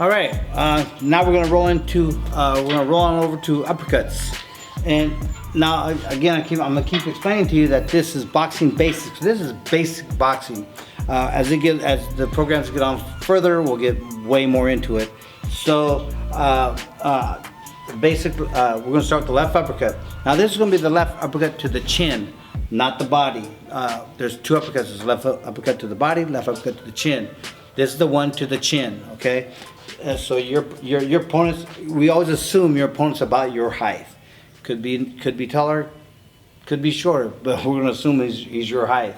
All right, now we're gonna roll on over to uppercuts. And now again, I'm gonna keep explaining to you that this is boxing basics. This is basic boxing. As the programs get on further, we'll get way more into it. So we're gonna start with the left uppercut. Now this is gonna be the left uppercut to the chin, not the body. There's two uppercuts. There's left uppercut to the body, left uppercut to the chin. This is the one to the chin, okay? So your opponent's, we always assume your opponent's about your height. Could be taller, could be shorter, but we're gonna assume he's your height.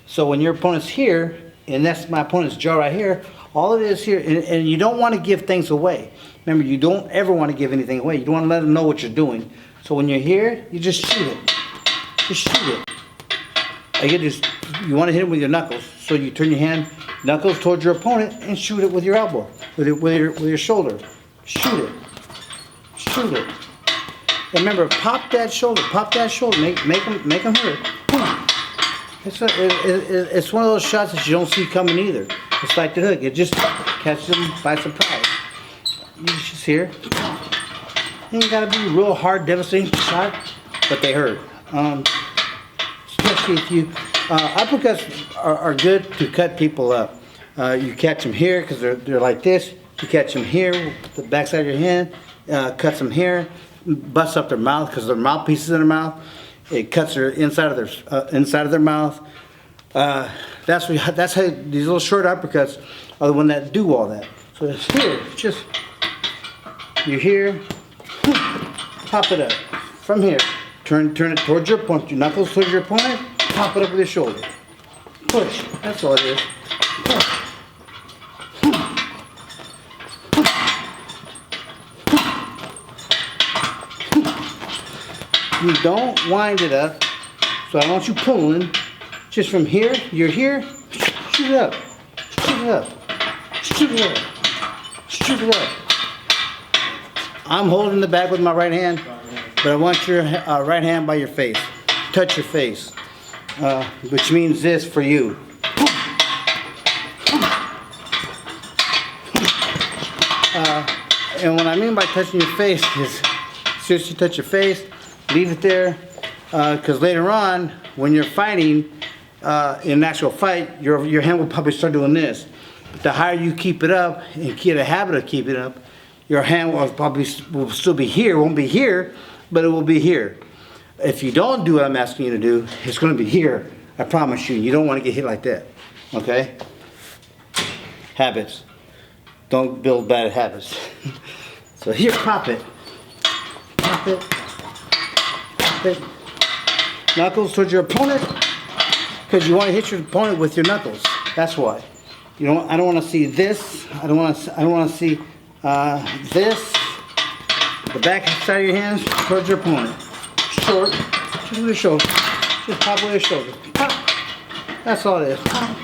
So when your opponent's here, and that's my opponent's jaw right here, all it is here, and you don't want to give things away. Remember, you don't ever want to give anything away. You don't want to let them know what you're doing. So when you're here, you just shoot it. Just shoot it. Again, you want to hit it with your knuckles. So you turn your hand, knuckles towards your opponent, and shoot it with your elbow, with your shoulder. Shoot it. Shoot it. And remember, pop that shoulder. Pop that shoulder. Make them hurt. Boom. It's one of those shots that you don't see coming either. It's like the hook. It just catches them by surprise. You just hear. It ain't gotta be a real hard, devastating shot, but they hurt. Especially if you uppercuts are good to cut people up. You catch them here because they're like this. You catch them here, with the backside of your hand. Cuts them here, busts up their mouth because their mouthpieces in their mouth. It cuts their inside of their mouth. That's how these little short uppercuts are the one that do all that. So it's here, just you're here, pop it up from here. Turn it towards your opponent. Your knuckles towards your opponent. Pop it up with your shoulder. Push. That's all it is. Push. You don't wind it up, so I don't want you pulling. Just from here, you're here, shoot it up, shoot it up, shoot it up, shoot it up. I'm holding the bag with my right hand, but I want your right hand by your face. Touch your face, which means this for you. And what I mean by touching your face is seriously touch your face. Leave it there, because later on, when you're fighting, in an actual fight, your hand will probably start doing this. But the higher you keep it up and get a habit of keeping it up, your hand will still be here. It won't be here, but it will be here. If you don't do what I'm asking you to do, it's going to be here. I promise you. You don't want to get hit like that. Okay? Habits. Don't build bad habits. So here, pop it. Pop it. Knuckles towards your opponent, because you want to hit your opponent with your knuckles. That's why. I don't want to see this. I don't want to see this. The back side of your hands towards your opponent. Short, just with your shoulder. Just pop with your shoulder. Pop. That's all it is. Pop.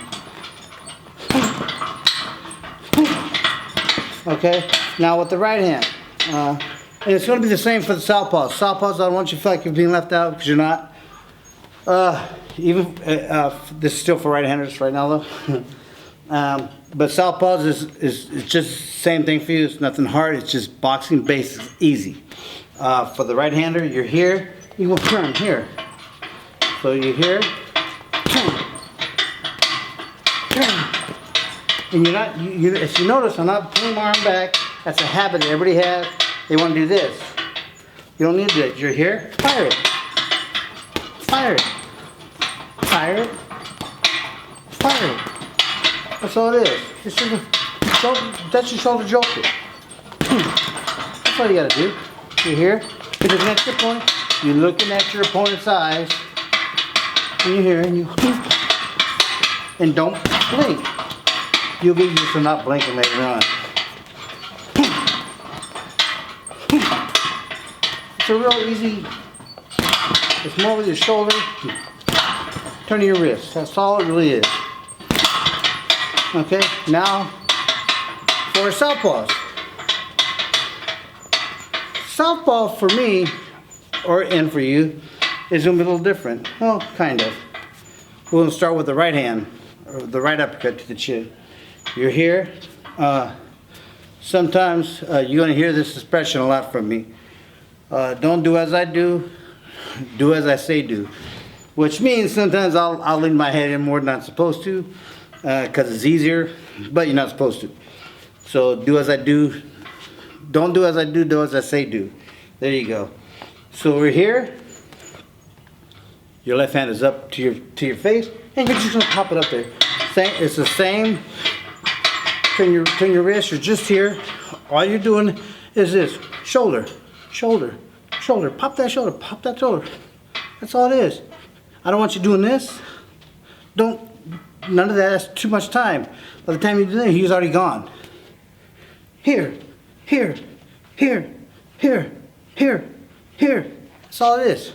Okay. Now with the right hand. And it's going to be the same for the southpaws. Southpaws, I don't want you to feel like you're being left out, because you're not. This is still for right-handers right now, though. But southpaws is just the same thing for you. It's nothing hard. It's just boxing basics, easy. For the right-hander, you're here. You will turn here. So you're here. Turn. Turn. And you're not. If you notice, I'm not pulling my arm back. That's a habit that everybody has. They want to do this. You don't need to do it. You're here. Fire it. Fire it. Fire it. Fire it. That's all it is. That's your shoulder joker. That's all you got to do. You're here. You're looking at your opponent. You're looking at your opponent's eyes. And you're here. And don't blink. You'll get used to not blinking later on. It's a real easy, it's more with your shoulder, turning your wrist. That's all it really is. Okay, now for southpaws. Southpaw for me, and for you, is going to be a little different. Well, kind of. We're going to start with the right hand, or the right uppercut to the chin. You're here. sometimes you're gonna hear this expression a lot from me. Don't do as I do, do as I say do. Which means sometimes I'll lean my head in more than I'm supposed to, because it's easier, but you're not supposed to. So do as I do, don't do as I do as I say do. There you go. So we're here. Your left hand is up to your face, and you're just gonna pop it up there. It's the same. Turn your wrist. You're just here. All you're doing is this: shoulder, shoulder, shoulder. Pop that shoulder. Pop that shoulder. That's all it is. I don't want you doing this. Don't. None of that. That's too much time. By the time you do that, he's already gone. Here, here, here, here, here, here. That's all it is.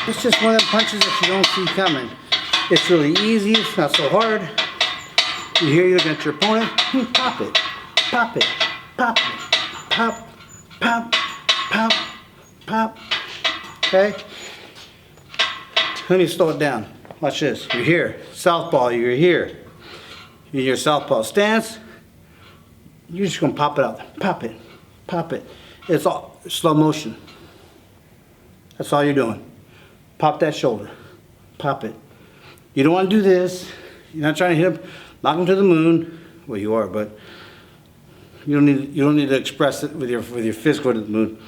It's just one of them punches that you don't see coming. It's really easy, it's not so hard. You hear you looking at your opponent, pop it, pop it, pop it, pop, pop, pop, pop. Okay? Let me slow it down. Watch this. You're here. Southpaw, you're here. You're in your southpaw stance. You're just gonna pop it out. Pop it, pop it. It's all slow motion. That's all you're doing. Pop that shoulder. Pop it. You don't want to do this. You're not trying to hit him, knock him to the moon. Well, you are, but you don't need to express it with your fist go to the moon.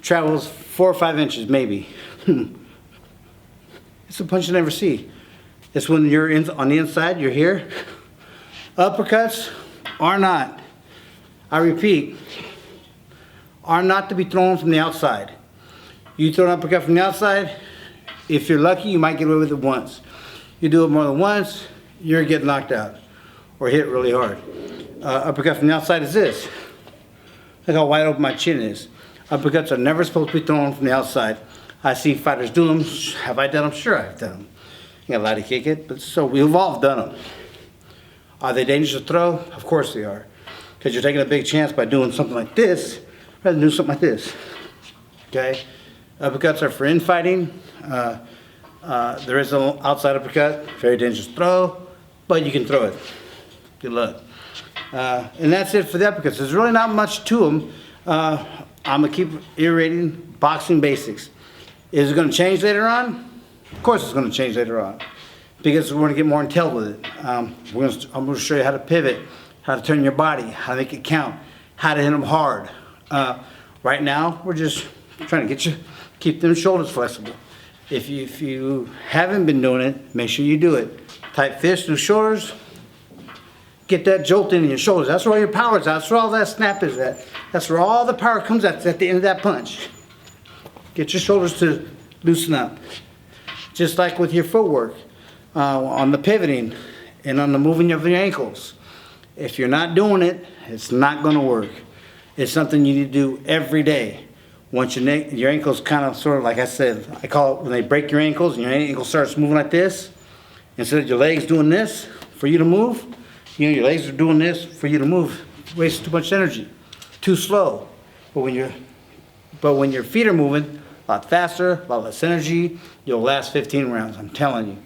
Travels 4 or 5 inches, maybe. It's a punch you never see. It's when you're on the inside. You're here. Uppercuts are not. I repeat, are not to be thrown from the outside. You throw an uppercut from the outside. If you're lucky, you might get away with it once. You do it more than once, you're getting knocked out or hit really hard. Uppercut from the outside is this. Look how wide open my chin is. Uppercuts are never supposed to be thrown from the outside. I see fighters do them. Have I done them? Sure, I've done them. You got a lot to kick it, but so we've all done them. Are they dangerous to throw? Of course they are. Because you're taking a big chance by doing something like this rather than do something like this. Okay? Uppercuts are for infighting. There is an outside uppercut, very dangerous throw, but you can throw it. Good luck. And that's it for the uppercuts. There's really not much to them. I'm going to keep iterating boxing basics. Is it going to change later on? Of course it's going to change later on, because we're going to get more intel with it. I'm going to show you how to pivot, how to turn your body, how to make it count, how to hit them hard. Right now, we're just trying to keep them shoulders flexible. If you haven't been doing it, make sure you do it. Tight fists through shoulders. Get that jolt in your shoulders. That's where all your power is at. That's where all that snap is at. That's where all the power comes at the end of that punch. Get your shoulders to loosen up. Just like with your footwork, on the pivoting and on the moving of your ankles. If you're not doing it, it's not going to work. It's something you need to do every day. Once your ankles kind of sort of, like I said, I call it when they break your ankles and your ankle starts moving like this, instead of your legs doing this for you to move, your legs are doing this for you to move. It wastes too much energy, too slow. But when your feet are moving a lot faster, a lot less energy, you'll last 15 rounds, I'm telling you.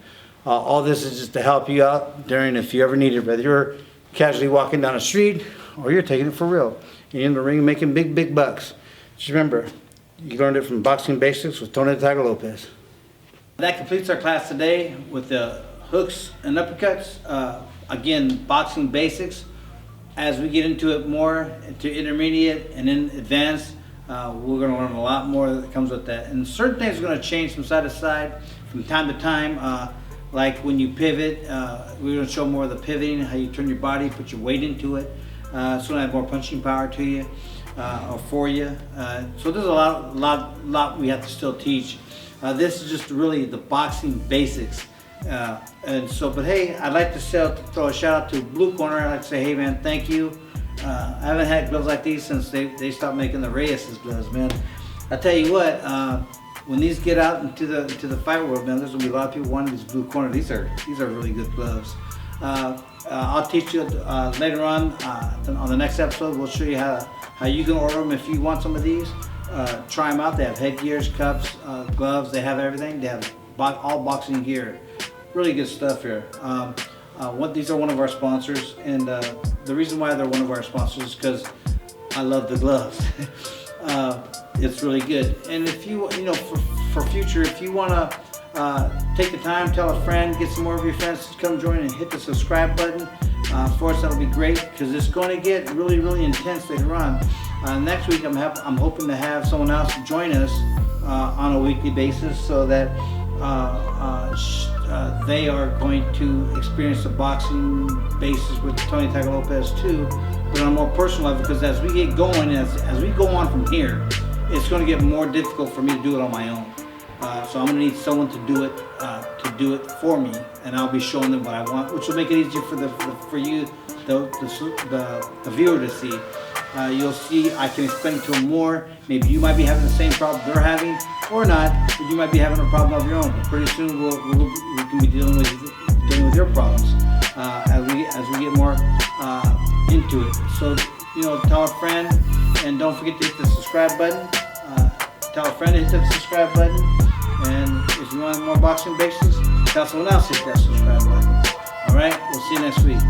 All this is just to help you out during, if you ever need it, whether you're casually walking down the street or you're taking it for real. You're in the ring making big bucks. Just remember, you learned it from Boxing Basics with Tony the Tiger Lopez. That completes our class today with the hooks and uppercuts. Again, Boxing Basics. As we get into it more, into intermediate and then advanced, we're going to learn a lot more that comes with that. And certain things are going to change from side to side, from time to time. Like when you pivot, we're going to show more of the pivoting, how you turn your body, put your weight into it. It's going to have more punching power to you. Or for you. So there's a lot we have to still teach. This is just really the boxing basics. And so, but hey, I'd like to throw a shout out to Blue Corner. I'd like to say, hey man, thank you. I haven't had gloves like these since they stopped making the Reyes' gloves, man. I tell you what, when these get out into the fight world, man, there's gonna be a lot of people wanting these Blue Corner. These are really good gloves. I'll teach you later on the next episode. We'll show you how you can order them if you want some of these. Try them out. They have headgears, cups, gloves. They have everything. They have all boxing gear. Really good stuff here. These are one of our sponsors, and the reason why they're one of our sponsors is because I love the gloves. It's really good. And if you for future, if you want to take the time, tell a friend, get some more of your friends to come join and hit the subscribe button for us, that'll be great, because it's going to get really, really intense later on. Next week, I'm hoping to have someone else join us on a weekly basis, so that they are going to experience the boxing basis with Tony Tiger Lopez too, but on a more personal level, because as we get going, as we go on from here, it's going to get more difficult for me to do it on my own. So I'm going to need someone to do it for me, and I'll be showing them what I want, which will make it easier for you, the viewer, to see. You'll see I can explain to them more. Maybe you might be having the same problem they're having, or not. But you might be having a problem of your own. But pretty soon we can be dealing with your problems as we get more into it. So tell a friend, and don't forget to hit the subscribe button. Tell a friend to hit the subscribe button, and if you want more boxing basics, tell someone else to hit that subscribe button. All right, we'll see you next week.